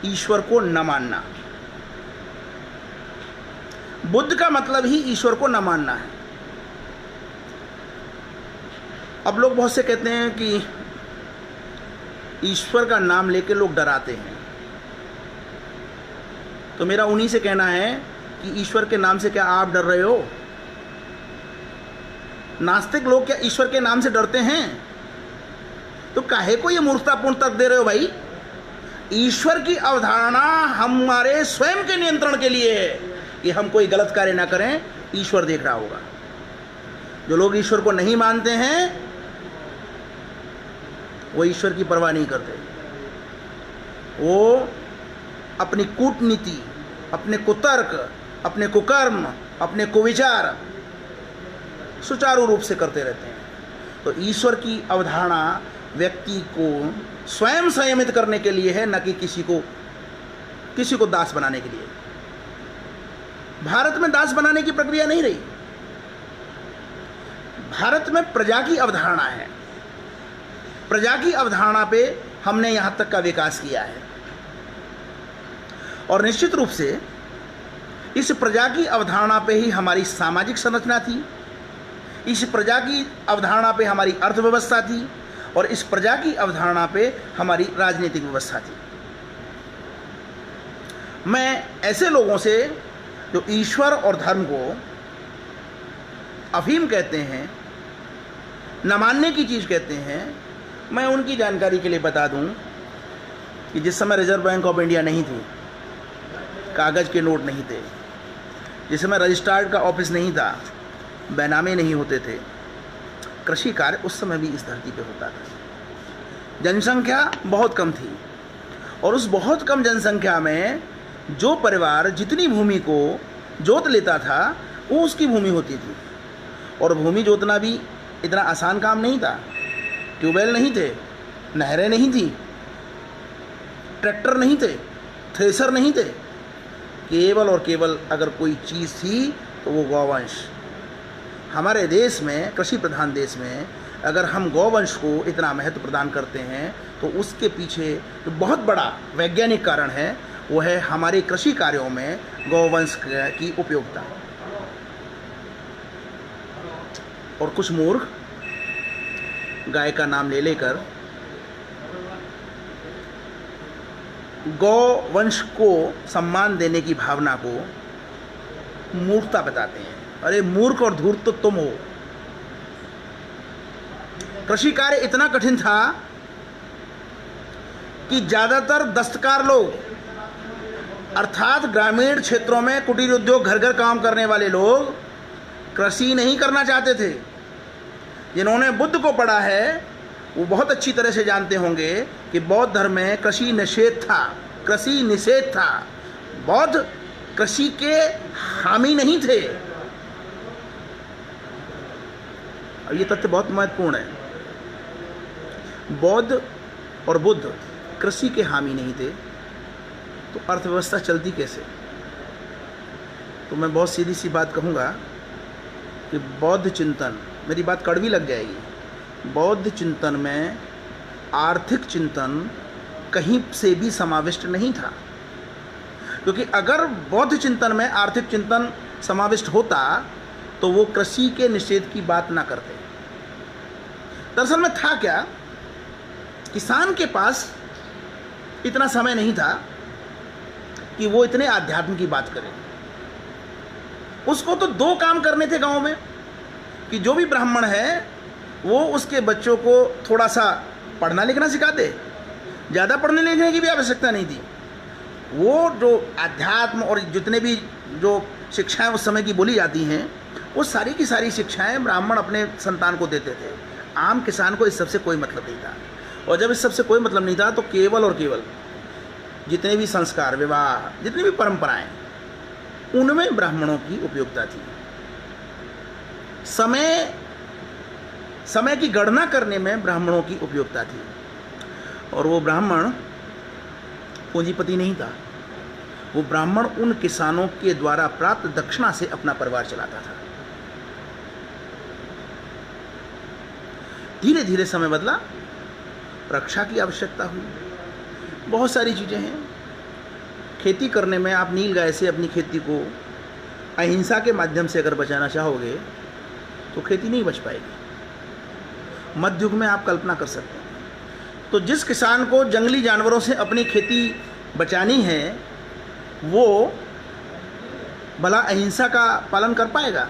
ईश्वर को न मानना, बुद्ध का मतलब ही ईश्वर को न मानना है। अब लोग बहुत से कहते हैं कि ईश्वर का नाम लेके लोग डराते हैं, तो मेरा उन्हीं से कहना है कि ईश्वर के नाम से क्या आप डर रहे हो? नास्तिक लोग क्या ईश्वर के नाम से डरते हैं? तो काहे को ये मूर्खतापूर्ण तर्क दे रहे हो भाई? ईश्वर की अवधारणा हमारे स्वयं के नियंत्रण के लिए है कि हम कोई गलत कार्य ना करें, ईश्वर देख रहा होगा। जो लोग ईश्वर को नहीं मानते हैं वो ईश्वर की परवाह नहीं करते। वो अपनी कूटनीति, अपने कुतर्क, अपने कुकर्म, अपने कुविचार सुचारू रूप से करते रहते हैं। तो ईश्वर की अवधारणा व्यक्ति को स्वयं संयमित करने के लिए है, न कि किसी को दास बनाने के लिए। भारत में दास बनाने की प्रक्रिया नहीं रही। भारत में प्रजा की अवधारणा है। प्रजा की अवधारणा पे हमने यहाँ तक का विकास किया है और निश्चित रूप से इस प्रजा की अवधारणा पे ही हमारी सामाजिक संरचना थी, इस प्रजा की अवधारणा पे हमारी अर्थव्यवस्था थी और इस प्रजा की अवधारणा पे हमारी राजनीतिक व्यवस्था थी। मैं ऐसे लोगों से जो ईश्वर और धर्म को अफीम कहते हैं, न मानने की चीज़ कहते हैं, मैं उनकी जानकारी के लिए बता दूं कि जिस समय रिजर्व बैंक ऑफ इंडिया नहीं थी, कागज़ के नोट नहीं थे, जिस समय रजिस्ट्रार का ऑफिस नहीं था, बैनामे नहीं होते थे, कृषि कार्य उस समय भी इस धरती पे होता था। जनसंख्या बहुत कम थी और उस बहुत कम जनसंख्या में जो परिवार जितनी भूमि को जोत लेता था वो उसकी भूमि होती थी। और भूमि जोतना भी इतना आसान काम नहीं था। ट्यूबवेल नहीं थे, नहरें नहीं थी, ट्रैक्टर नहीं थे, थ्रेसर नहीं थे। केवल और केवल अगर कोई चीज़ थी तो वो गौवंश। हमारे देश में, कृषि प्रधान देश में, अगर हम गौवंश को इतना महत्व प्रदान करते हैं तो उसके पीछे जो बहुत बड़ा वैज्ञानिक कारण है वो है हमारे कृषि कार्यों में गौवंश की उपयोगिता। और कुछ मूर्ख गाय का नाम ले लेकर गौवंश को सम्मान देने की भावना को मूर्खता बताते हैं। अरे मूर्ख और धूर्त तो तुम हो। कृषि कार्य इतना कठिन था कि ज़्यादातर दस्तकार लोग, अर्थात ग्रामीण क्षेत्रों में कुटीर उद्योग, घर घर काम करने वाले लोग कृषि नहीं करना चाहते थे। जिन्होंने बुद्ध को पढ़ा है वो बहुत अच्छी तरह से जानते होंगे कि बौद्ध धर्म में कृषि निषेध था, कृषि निषेध था। बौद्ध कृषि के हामी नहीं थे। और ये तथ्य बहुत महत्वपूर्ण है। बौद्ध और बुद्ध कृषि के हामी नहीं थे, तो अर्थव्यवस्था चलती कैसे? तो मैं बहुत सीधी सी बात कहूँगा कि बौद्ध चिंतन, मेरी बात कड़वी लग जाएगी, बौद्ध चिंतन में आर्थिक चिंतन कहीं से भी समाविष्ट नहीं था। क्योंकि अगर बौद्ध चिंतन में आर्थिक चिंतन समाविष्ट होता तो वो कृषि के निषेध की बात ना करते। दरअसल में था क्या, किसान के पास इतना समय नहीं था कि वो इतने आध्यात्म की बात करे। उसको तो दो काम करने थे गांव में, कि जो भी ब्राह्मण है वो उसके बच्चों को थोड़ा सा पढ़ना लिखना सिखा दे। ज़्यादा पढ़ने लिखने की भी आवश्यकता नहीं थी। वो जो अध्यात्म और जितने भी जो शिक्षाएं उस समय की बोली जाती हैं, वो सारी की सारी शिक्षाएं ब्राह्मण अपने संतान को देते थे। आम किसान को इस सब से कोई मतलब नहीं था। और जब इस सब से कोई मतलब नहीं था तो केवल और केवल जितने भी संस्कार, विवाह, जितनी भी परंपराएं, उनमें ब्राह्मणों की उपयोगिता थी। समय की गणना करने में ब्राह्मणों की उपयोगिता थी। और वो ब्राह्मण पूंजीपति नहीं था। वो ब्राह्मण उन किसानों के द्वारा प्राप्त दक्षिणा से अपना परिवार चलाता था। धीरे धीरे समय बदला, रक्षा की आवश्यकता हुई, बहुत सारी चीज़ें हैं। खेती करने में आप नील गाय से अपनी खेती को अहिंसा के माध्यम से अगर बचाना चाहोगे तो खेती नहीं बच पाएगी। मध्य युग में आप कल्पना कर सकते हैं। तो जिस किसान को जंगली जानवरों से अपनी खेती बचानी है वो भला अहिंसा का पालन कर पाएगा?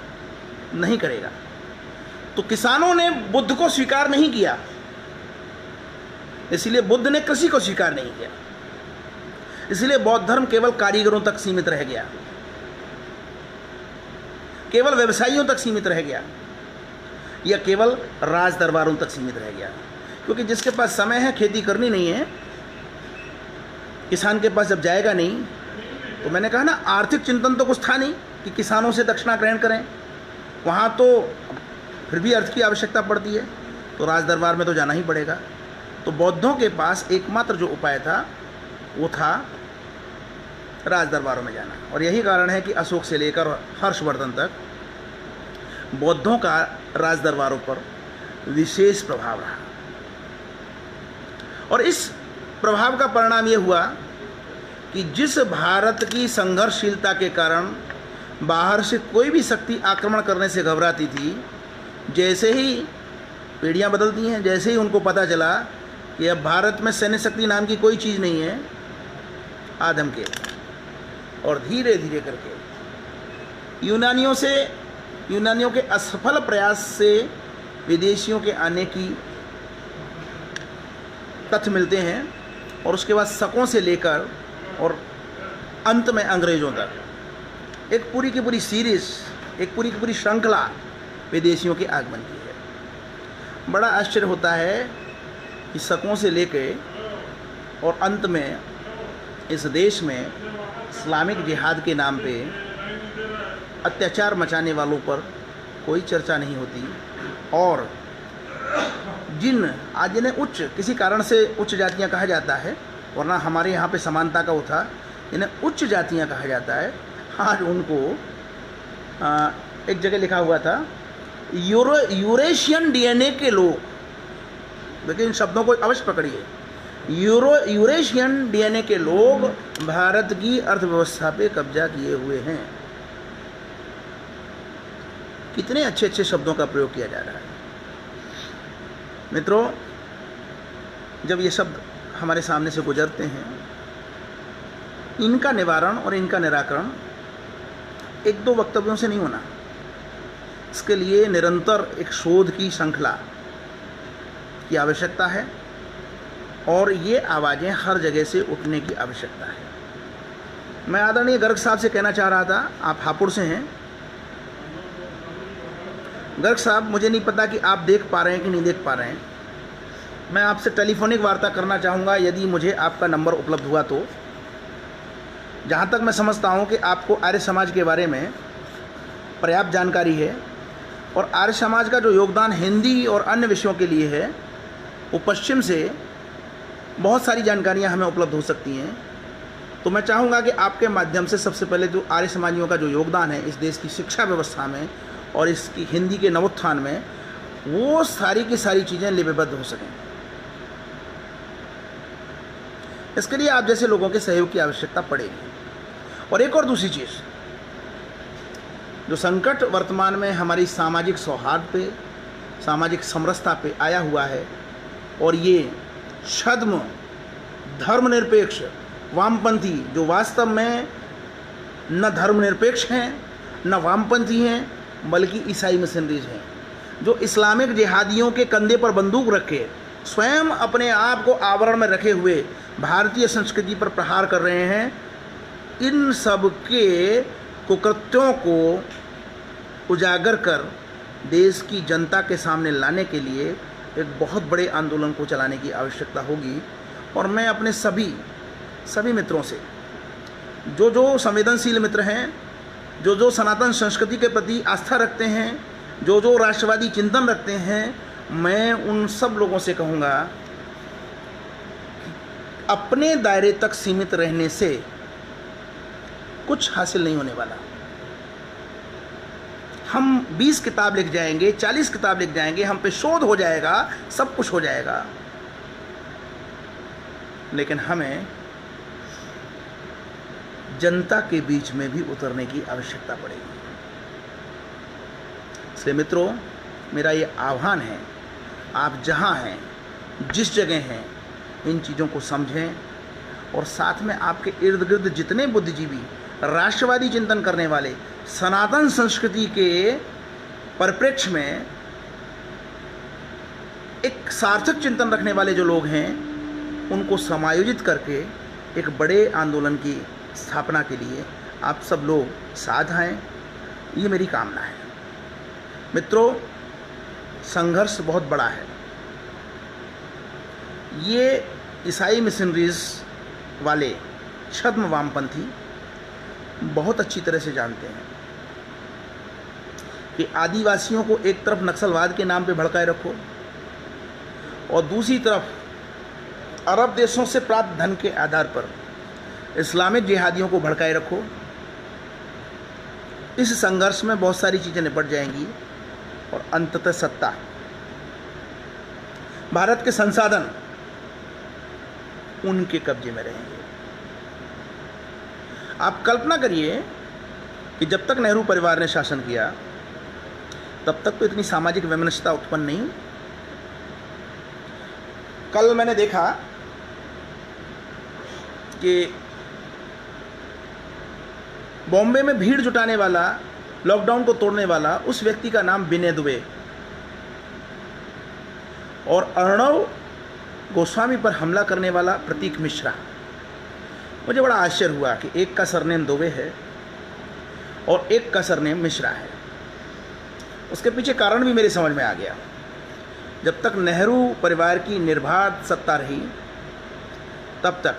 नहीं करेगा। तो किसानों ने बुद्ध को स्वीकार नहीं किया, इसलिए बुद्ध ने कृषि को स्वीकार नहीं किया। इसलिए बौद्ध धर्म केवल कारीगरों तक सीमित रह गया, केवल व्यवसायियों तक सीमित रह गया, या केवल राज दरबारों तक सीमित रह गया। क्योंकि जिसके पास समय है, खेती करनी नहीं है, किसान के पास जब जाएगा नहीं, तो मैंने कहा ना, आर्थिक चिंतन तो कुछ था नहीं कि किसानों से दक्षिणा ग्रहण करें। वहाँ तो फिर भी अर्थ की आवश्यकता पड़ती है, तो राज दरबार में तो जाना ही पड़ेगा। तो बौद्धों के पास एकमात्र जो उपाय था वो था राज दरबारों में जाना। और यही कारण है कि अशोक से लेकर हर्षवर्धन तक बौद्धों का राज दरबारों पर विशेष प्रभाव रहा। और इस प्रभाव का परिणाम ये हुआ कि जिस भारत की संघर्षशीलता के कारण बाहर से कोई भी शक्ति आक्रमण करने से घबराती थी, जैसे ही पीढ़ियाँ बदलती हैं, जैसे ही उनको पता चला कि अब भारत में सैन्य शक्ति नाम की कोई चीज़ नहीं है, आदम के और धीरे धीरे करके यूनानियों के असफल प्रयास से विदेशियों के आने की तथ्य मिलते हैं। और उसके बाद शकों से लेकर और अंत में अंग्रेज़ों तक एक पूरी की पूरी सीरीज़, एक पूरी की पूरी श्रृंखला विदेशियों के आगमन की है। बड़ा आश्चर्य होता है कि शकों से लेके और अंत में इस देश में इस्लामिक जिहाद के नाम पे अत्याचार मचाने वालों पर कोई चर्चा नहीं होती। और जिन्हें उच्च, किसी कारण से उच्च जातियां कहा जाता है, वरना हमारे यहाँ पे समानता का वो था, जिन्हें उच्च जातियां कहा जाता है, आज उनको एक जगह लिखा हुआ था यूरेशियन डीएनए के लोग, लेकिन इन शब्दों को अवश्य पकड़िए, यूरेशियन डीएनए के लोग भारत की अर्थव्यवस्था पे कब्जा किए हुए हैं। कितने अच्छे अच्छे शब्दों का प्रयोग किया जा रहा है। मित्रों, जब ये शब्द हमारे सामने से गुजरते हैं, इनका निवारण और इनका निराकरण एक दो वक्तव्यों से नहीं होना। इसके लिए निरंतर एक शोध की श्रृंखला की आवश्यकता है और ये आवाज़ें हर जगह से उठने की आवश्यकता है। मैं आदरणीय गर्ग साहब से कहना चाह रहा था, आप हापुड़ से हैं। गर्ग साहब, मुझे नहीं पता कि आप देख पा रहे हैं कि नहीं देख पा रहे हैं। मैं आपसे टेलीफोनिक वार्ता करना चाहूँगा यदि मुझे आपका नंबर उपलब्ध हुआ तो। जहाँ तक मैं समझता हूँ कि आपको आर्य समाज के बारे में पर्याप्त जानकारी है और आर्य समाज का जो योगदान हिंदी और अन्य विषयों के लिए है वो पश्चिम से बहुत सारी जानकारियाँ हमें उपलब्ध हो सकती हैं। तो मैं चाहूँगा कि आपके माध्यम से सबसे पहले जो आर्य समाजियों का जो योगदान है इस देश की शिक्षा व्यवस्था में और इसकी हिंदी के नवोत्थान में, वो सारी की सारी चीज़ें लिपिबद्ध हो सकें। इसके लिए आप जैसे लोगों के सहयोग की आवश्यकता पड़ेगी। और एक और दूसरी चीज़, जो संकट वर्तमान में हमारी सामाजिक सौहार्द पे, सामाजिक समरसता पे आया हुआ है, और ये छद्म धर्मनिरपेक्ष वामपंथी जो वास्तव में न धर्मनिरपेक्ष हैं न वामपंथी हैं बल्कि ईसाई मिशनरीज हैं, जो इस्लामिक जिहादियों के कंधे पर बंदूक रखे स्वयं अपने आप को आवरण में रखे हुए भारतीय संस्कृति पर प्रहार कर रहे हैं, इन सब के कुकृत्यों को उजागर कर देश की जनता के सामने लाने के लिए एक बहुत बड़े आंदोलन को चलाने की आवश्यकता होगी। और मैं अपने सभी मित्रों से, जो संवेदनशील मित्र हैं, जो सनातन संस्कृति के प्रति आस्था रखते हैं, जो राष्ट्रवादी चिंतन रखते हैं, मैं उन सब लोगों से कहूँगा कि अपने दायरे तक सीमित रहने से कुछ हासिल नहीं होने वाला। हम 20 किताब लिख जाएंगे, 40 किताब लिख जाएंगे, हम पे शोध हो जाएगा, सब कुछ हो जाएगा, लेकिन हमें जनता के बीच में भी उतरने की आवश्यकता पड़ेगी। इसलिए मित्रों, मेरा ये आह्वान है, आप जहाँ हैं, जिस जगह हैं, इन चीज़ों को समझें और साथ में आपके इर्द गिर्द जितने बुद्धिजीवी, राष्ट्रवादी चिंतन करने वाले, सनातन संस्कृति के परिप्रेक्ष्य में एक सार्थक चिंतन रखने वाले जो लोग हैं, उनको समायोजित करके एक बड़े आंदोलन की स्थापना के लिए आप सब लोग साथ आएं, ये मेरी कामना है। मित्रों, संघर्ष बहुत बड़ा है। ये ईसाई मिशनरीज वाले छद्म वामपंथी बहुत अच्छी तरह से जानते हैं कि आदिवासियों को एक तरफ नक्सलवाद के नाम पे भड़काए रखो और दूसरी तरफ अरब देशों से प्राप्त धन के आधार पर इस्लामिक जिहादियों को भड़काए रखो। इस संघर्ष में बहुत सारी चीज़ें निपट जाएंगी और अंततः सत्ता, भारत के संसाधन उनके कब्जे में रहेंगे। आप कल्पना करिए कि जब तक नेहरू परिवार ने शासन किया तब तक तो इतनी सामाजिक वैमनस्यता उत्पन्न नहीं। कल मैंने देखा कि बॉम्बे में भीड़ जुटाने वाला, लॉकडाउन को तोड़ने वाला उस व्यक्ति का नाम विनय दुबे और अर्णव गोस्वामी पर हमला करने वाला प्रतीक मिश्रा। मुझे बड़ा आश्चर्य हुआ कि एक का सरनेम दुबे है और एक का सरनेम मिश्रा है। उसके पीछे कारण भी मेरे समझ में आ गया। जब तक नेहरू परिवार की निर्बाध सत्ता रही तब तक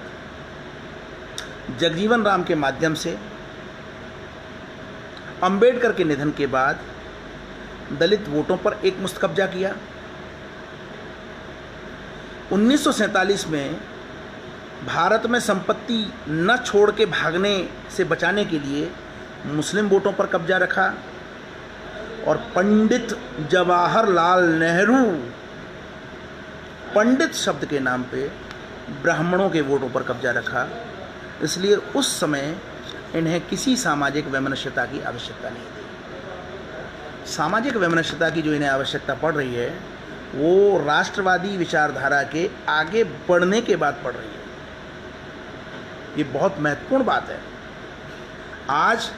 जगजीवन राम के माध्यम से, अंबेडकर के निधन के बाद दलित वोटों पर एक मुश्त कब्जा किया। 1947 में भारत में संपत्ति न छोड़ के भागने से बचाने के लिए मुस्लिम वोटों पर कब्जा रखा और पंडित जवाहरलाल नेहरू पंडित शब्द के नाम पे ब्राह्मणों के वोटों पर कब्जा रखा। इसलिए उस समय इन्हें किसी सामाजिक वैमनस्यता की आवश्यकता नहीं थी। सामाजिक वैमनस्यता की जो इन्हें आवश्यकता पड़ रही है वो राष्ट्रवादी विचारधारा के आगे बढ़ने के बाद पड़ रही है। ये बहुत महत्वपूर्ण बात है। आज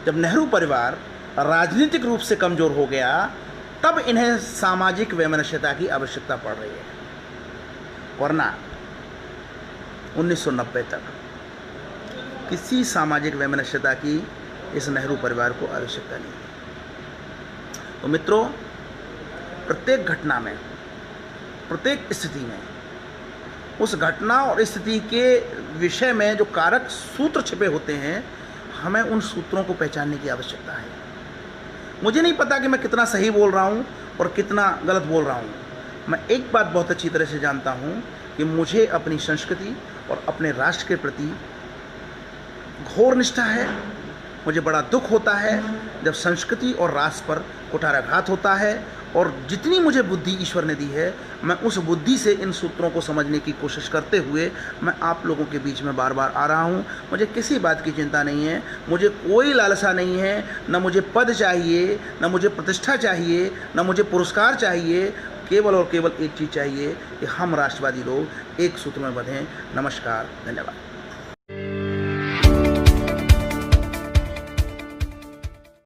जब नेहरू परिवार राजनीतिक रूप से कमज़ोर हो गया, तब इन्हें सामाजिक वैमनस्यता की आवश्यकता पड़ रही है, वरना 1990 तक किसी सामाजिक वैमनस्यता की इस नेहरू परिवार को आवश्यकता नहीं है। तो मित्रों, प्रत्येक घटना में, प्रत्येक स्थिति में, उस घटना और स्थिति के विषय में जो कारक सूत्र छिपे होते हैं, हमें उन सूत्रों को पहचानने की आवश्यकता है। मुझे नहीं पता कि मैं कितना सही बोल रहा हूँ और कितना गलत बोल रहा हूँ। मैं एक बात बहुत अच्छी तरह से जानता हूँ कि मुझे अपनी संस्कृति और अपने राष्ट्र के प्रति घोर निष्ठा है। मुझे बड़ा दुख होता है जब संस्कृति और राष्ट्र पर कुठाराघात होता है, और जितनी मुझे बुद्धि ईश्वर ने दी है, मैं उस बुद्धि से इन सूत्रों को समझने की कोशिश करते हुए मैं आप लोगों के बीच में बार बार आ रहा हूँ। मुझे किसी बात की चिंता नहीं है, मुझे कोई लालसा नहीं है, न मुझे पद चाहिए, न मुझे प्रतिष्ठा चाहिए, न मुझे पुरस्कार चाहिए। केवल और केवल एक चीज़ चाहिए कि हम राष्ट्रवादी लोग एक सूत्र में बंधें। नमस्कार, धन्यवाद।